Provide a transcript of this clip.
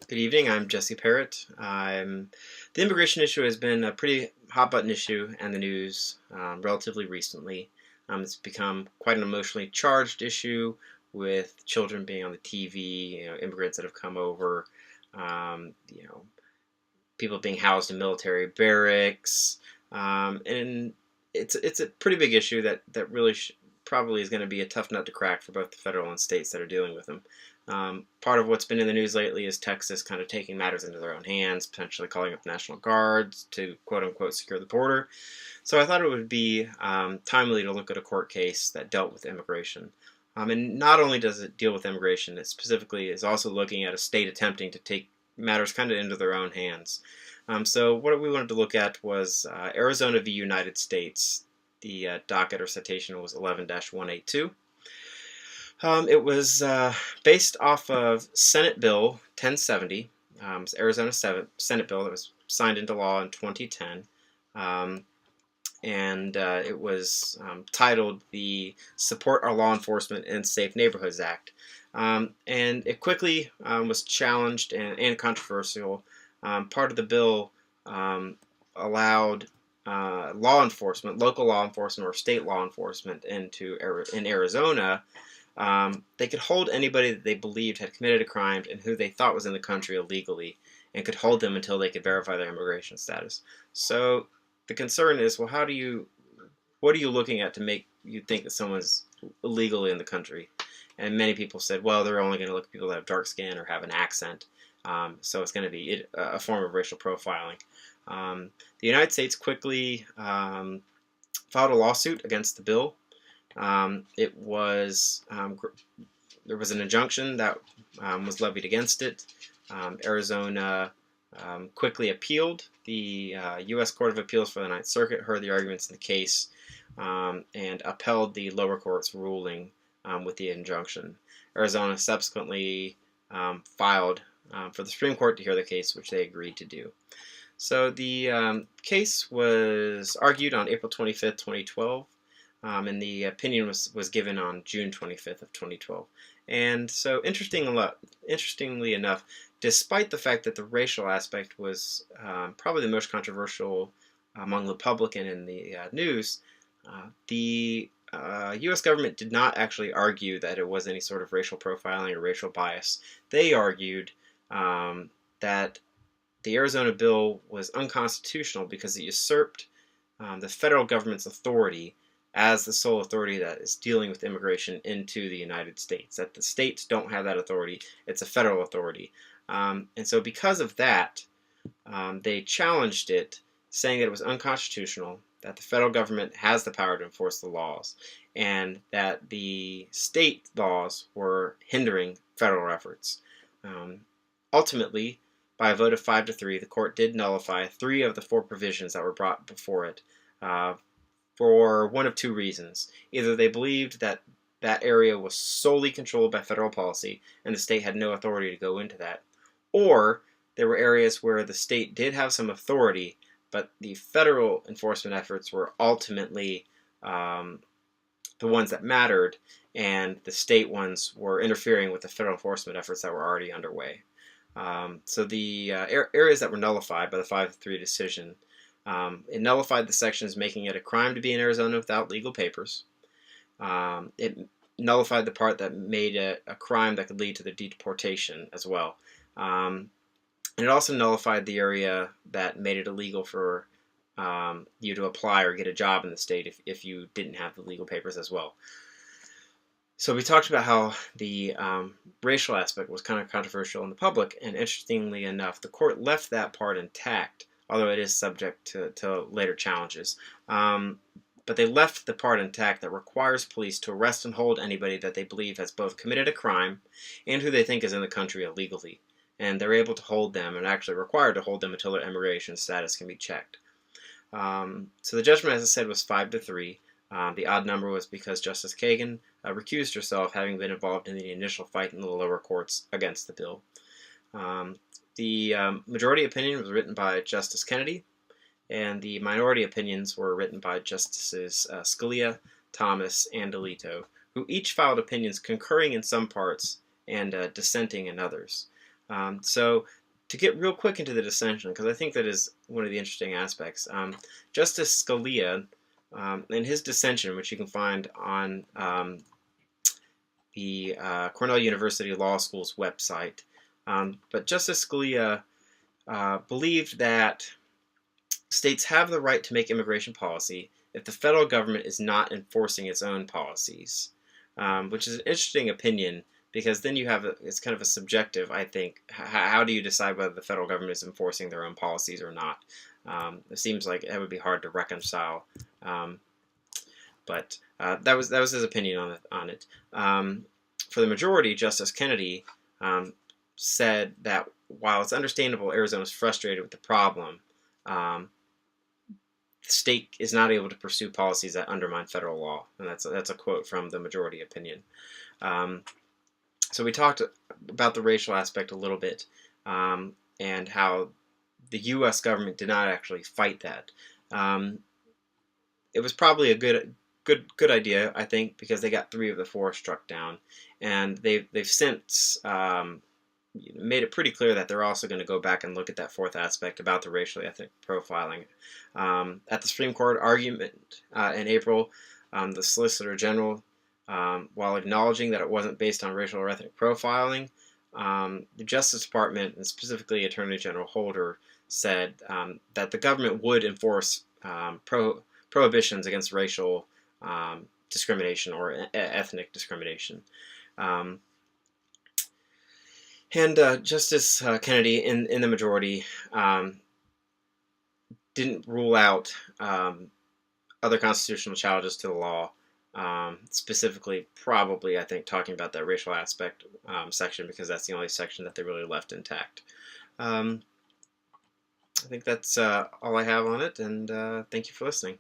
Good evening. I'm Jesse Parrott. The immigration issue has been a pretty hot button issue in the news relatively recently. It's become quite an emotionally charged issue with children being on the TV, immigrants that have come over, um, you know, people being housed in military barracks, and it's a pretty big issue that really probably is going to be a tough nut to crack for both the federal and states that are dealing with them. Part of what's been in the news lately is Texas kind of taking matters into their own hands, potentially calling up the National Guards to quote unquote secure the border. So I thought it would be timely to look at a court case that dealt with immigration. And not only does it deal with immigration, it specifically is also looking at a state attempting to take matters kind of into their own hands. So what we wanted to look at was Arizona v. United States. The docket or citation was 11-182. It was based off of Senate Bill 1070. It's Arizona Senate bill that was signed into law in 2010. And it was titled the Support Our Law Enforcement and Safe Neighborhoods Act. And it quickly was challenged and controversial. Part of the bill allowed law enforcement, local law enforcement or state law enforcement in Arizona. They could hold anybody that they believed had committed a crime and who they thought was in the country illegally, and could hold them until they could verify their immigration status. So the concern is, well, what are you looking at to make you think that someone's illegally in the country? And many people said, well, they're only going to look at people that have dark skin or have an accent. So it's going to be a form of racial profiling. The United States quickly filed a lawsuit against the bill. There was an injunction that was levied against it. Arizona quickly appealed. The U.S. Court of Appeals for the Ninth Circuit heard the arguments in the case and upheld the lower court's ruling with the injunction. Arizona subsequently filed for the Supreme Court to hear the case, which they agreed to do. So the case was argued on April 25th, 2012. And the opinion was given on June 25th of 2012. And so interestingly enough, despite the fact that the racial aspect was probably the most controversial among Republican in the news, the U.S. government did not actually argue that it was any sort of racial profiling or racial bias. They argued that the Arizona bill was unconstitutional because it usurped the federal government's authority as the sole authority that is dealing with immigration into the United States. That the states don't have that authority. It's a federal authority. And so because of that, they challenged it, saying that it was unconstitutional, that the federal government has the power to enforce the laws, and that the state laws were hindering federal efforts. Ultimately, by a vote of 5-3, the court did nullify 3 of the 4 provisions that were brought before it for one of 2 reasons. Either they believed that that area was solely controlled by federal policy and the state had no authority to go into that, or there were areas where the state did have some authority, but the federal enforcement efforts were ultimately the ones that mattered, and the state ones were interfering with the federal enforcement efforts that were already underway. So the areas that were nullified by the 5-3 decision, it nullified the sections making it a crime to be in Arizona without legal papers. It nullified the part that made it a crime that could lead to the deportation as well. And it also nullified the area that made it illegal for you to apply or get a job in the state if you didn't have the legal papers as well. So we talked about how the racial aspect was kind of controversial in the public, and interestingly enough, the court left that part intact, although it is subject to later challenges. But they left the part intact that requires police to arrest and hold anybody that they believe has both committed a crime and who they think is in the country illegally. And they're able to hold them, and actually required to hold them until their immigration status can be checked. So the judgment, as I said, was 5-3. The odd number was because Justice Kagan recused herself, having been involved in the initial fight in the lower courts against the bill. The majority opinion was written by Justice Kennedy, and the minority opinions were written by Justices Scalia, Thomas, and Alito, who each filed opinions concurring in some parts and dissenting in others. So to get real quick into the dissension, because I think that is one of the interesting aspects, Justice Scalia, in his dissension, which you can find on the Cornell University Law School's website, but Justice Scalia believed that states have the right to make immigration policy if the federal government is not enforcing its own policies, which is an interesting opinion because then you have it's kind of a subjective, I think. How do you decide whether the federal government is enforcing their own policies or not? It seems like it would be hard to reconcile. But that was his opinion on it. For the majority, Justice Kennedy said that while it's understandable Arizona is frustrated with the problem, the state is not able to pursue policies that undermine federal law, and that's a quote from the majority opinion. So we talked about the racial aspect a little bit, and how the U.S. government did not actually fight that. It was probably a good idea, I think, because they got 3 of the 4 struck down, and they've since made it pretty clear that they're also going to go back and look at that 4th aspect about the racial ethnic profiling. At the Supreme Court argument in April, the Solicitor General, while acknowledging that it wasn't based on racial or ethnic profiling, the Justice Department, and specifically Attorney General Holder, said that the government would enforce prohibitions against racial discrimination or ethnic discrimination. And Justice Kennedy, in the majority, didn't rule out other constitutional challenges to the law, specifically probably, I think, talking about that racial aspect section, because that's the only section that they really left intact. I think that's all I have on it, and thank you for listening.